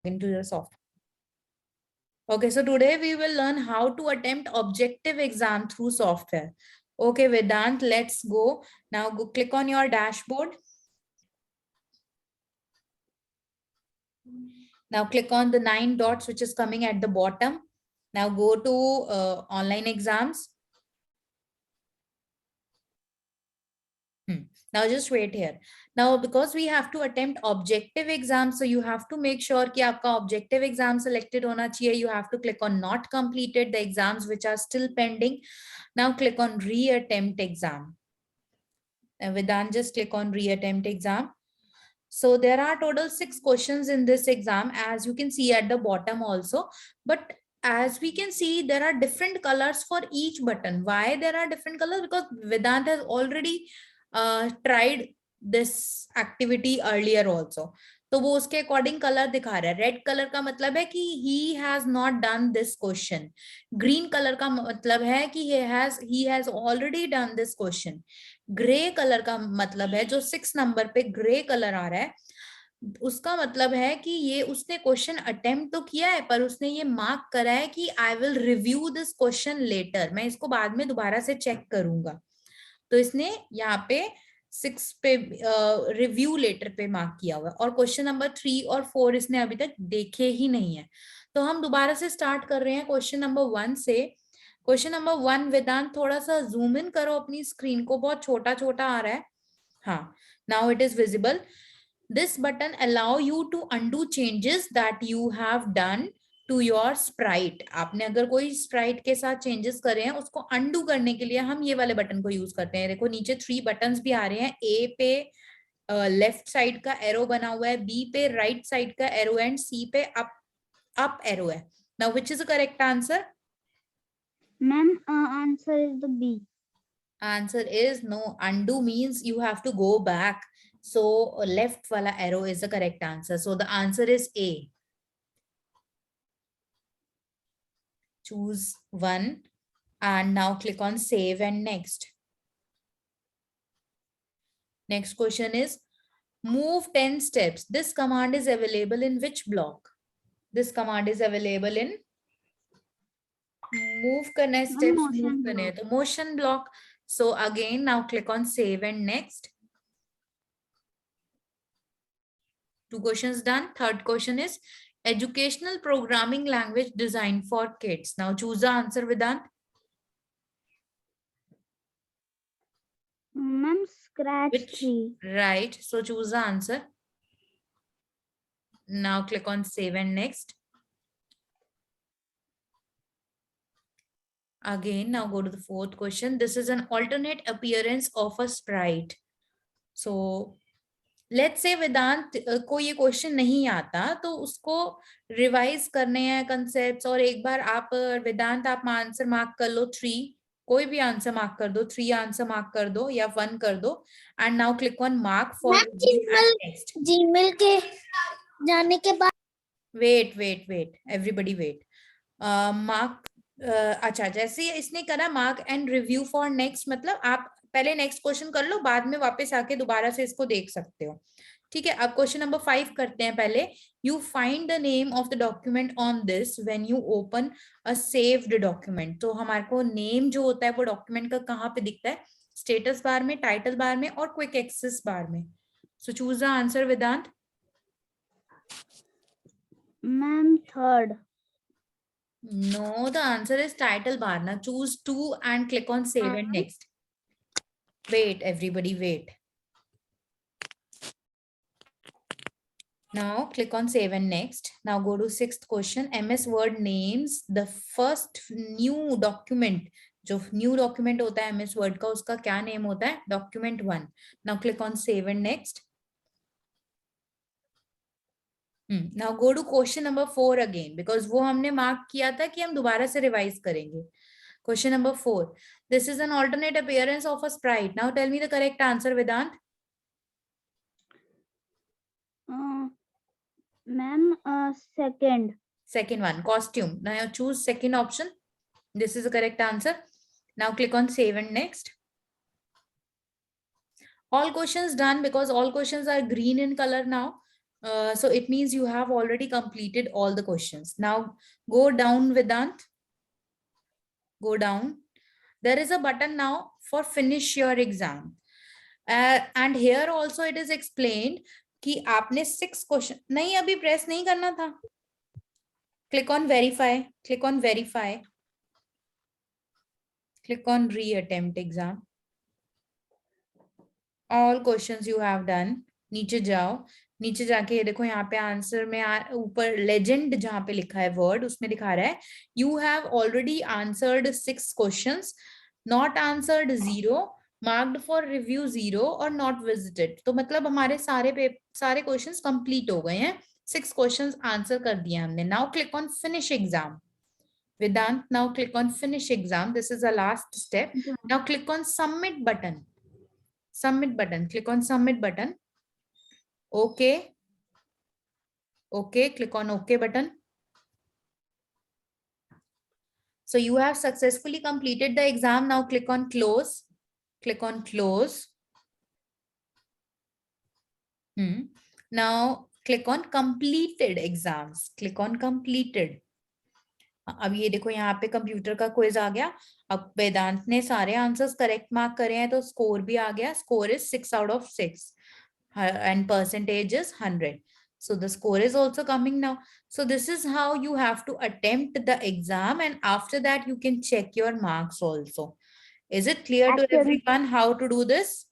into the software. Okay, so today we will learn how to attempt objective exam through software. Okay, Vedant, let's go. Now go click on your dashboard. Now click on the 9 dots which is coming at the bottom. Now go to online exams. Now just wait here. Now because we have to attempt objective exam, so you have to make sure कि आपका objective exam selected होना चाहिए. You have to click on not completed, the exams which are still pending. Now click on reattempt exam. Vedant, just click on reattempt exam. So there are total 6 questions in this exam, as you can see at the bottom also. But as we can see, there are different colors for each button. Why there are different colors? Because Vedant has already tried this activity earlier also. तो वो उसके according colour दिखा रहा है. Red colour का मतलब है कि he has not done this question. Green colour का मतलब है कि he has already done this question. Grey colour का मतलब है, जो 6 नंबर पे ग्रे कलर आ रहा है, उसका मतलब है कि ये उसने क्वेश्चन अटेम्प्ट तो किया है, पर उसने ये मार्क करा है कि I will review this question later, मैं इसको बाद में दोबारा से चेक करूंगा. तो इसने यहाँ पे 6 पे रिव्यू लेटर पे मार्क किया हुआ है. और क्वेश्चन नंबर 3 और 4 इसने अभी तक देखे ही नहीं है. तो हम दोबारा से स्टार्ट कर रहे हैं क्वेश्चन नंबर 1 से. क्वेश्चन नंबर 1, वेदांत थोड़ा सा जूम इन करो अपनी स्क्रीन को, बहुत छोटा छोटा आ रहा है. हाँ, now it is visible. This button allow you to undo changes that you have done to your sprite. आपने अगर कोई स्प्राइट के साथ चेंजेस करे हैं, उसको अंडू करने के लिए हम ये वाले बटन को यूज करते हैं. देखो नीचे 3 बटन्स भी आ रहे हैं. ए पे लेफ्ट साइड का एरो बना हुआ है, बी पे राइट साइड का एरो, एंड सी पे अप एरो है. Now which is the correct answer? Ma'am, answer is the B. Answer is no. Undo means you have to go back. So left wala arrow is the correct answer. So the answer is A. Choose one and now click on save and next. Next question is move 10 steps. This command is available in which block? This command is available in move करना है, steps move करने हैं, तो motion block. So again now click on save and next. 2 questions done. Third question is educational programming language designed for kids. Now choose the answer, Vedant. Ma'am, Scratch Which? 3. Right. So choose the answer. Now click on save and next. Again, now go to the 4th question. This is an alternate appearance of a sprite. So let's say Vedant को ये question नहीं आता, तो उसको revise करने हैं concepts. और एक बार आप वेदांत आप आंसर मार्क कर लो 3, कोई भी आंसर मार्क कर दो, 3 आंसर मार्क कर दो या 1 कर दो. And now click on mark for next. Gmail के जाने के बाद वेट एवरीबॉडी वेट. मार्क अच्छा, जैसे इसने करा mark and review for next, मतलब आप पहले नेक्स्ट क्वेश्चन कर लो, बाद में वापस आके दोबारा से इसको देख सकते हो. ठीक है, अब क्वेश्चन नंबर 5 करते हैं. पहले you find the name of the document on this when you open a saved document. तो हमारे को नेम जो होता है वो डॉक्यूमेंट का कहाँ पे दिखता है? स्टेटस बार में, टाइटल बार में और क्विक एक्सेस बार में. So choose the answer, Vedant. Ma'am, 3rd. No, the answer is title bar. Now choose 2 and click on save and next. Wait, everybody wait. Now click on save and next. Now go to 6th question. MS Word names the first new document. जो new document होता है MS Word का, उसका क्या name होता है? Document 1. Now click on save and next. Now go to question number 4 again, because वो हमने mark किया था कि हम दोबारा से revise करेंगे. Question number 4. This is an alternate appearance of a sprite. Now tell me the correct answer, Vedant. Ma'am, 2nd. Second one, costume. Now you choose second option. This is the correct answer. Now click on save and next. All questions done, because all questions are green in color now. So it means you have already completed all the questions. Now go down, Vedant. Go down. There is a button now for finish your exam. And here also it is explained कि आपने 6 question नहीं अभी press नहीं करना था. Click on verify. Click on verify. Click on reattempt exam. All questions you have done. नीचे जाओ. नीचे जाके ये देखो यहाँ पे आंसर में ऊपर लेजेंड जहाँ पे लिखा है वर्ड उसमें दिखा रहा है you have already answered 6 questions, not answered 0, marked for review 0 और नॉट विजिटेड. तो मतलब हमारे सारे क्वेश्चंस कंप्लीट हो गए हैं. 6 क्वेश्चंस आंसर कर दिए हमने. Now click on finish exam. Vedant, now click on finish exam. This is the last step. Yeah. Now click on submit button. Submit button. Click on submit button. Okay. Okay. Click on OK button. So you have successfully completed the exam. Now click on close. Click on close. Now click on completed exams. Click on completed. अब ये देखो यहाँ पे computer का quiz आ गया. अब वेदांत ने सारे आंसर्स करेक्ट मार्क करे हैं तो स्कोर भी आ गया. Score is 6 out of 6 and percentage is 100. So the score is also coming now. So this is how you have to attempt the exam, and after that you can check your marks also. Is it clear to everyone how to do this?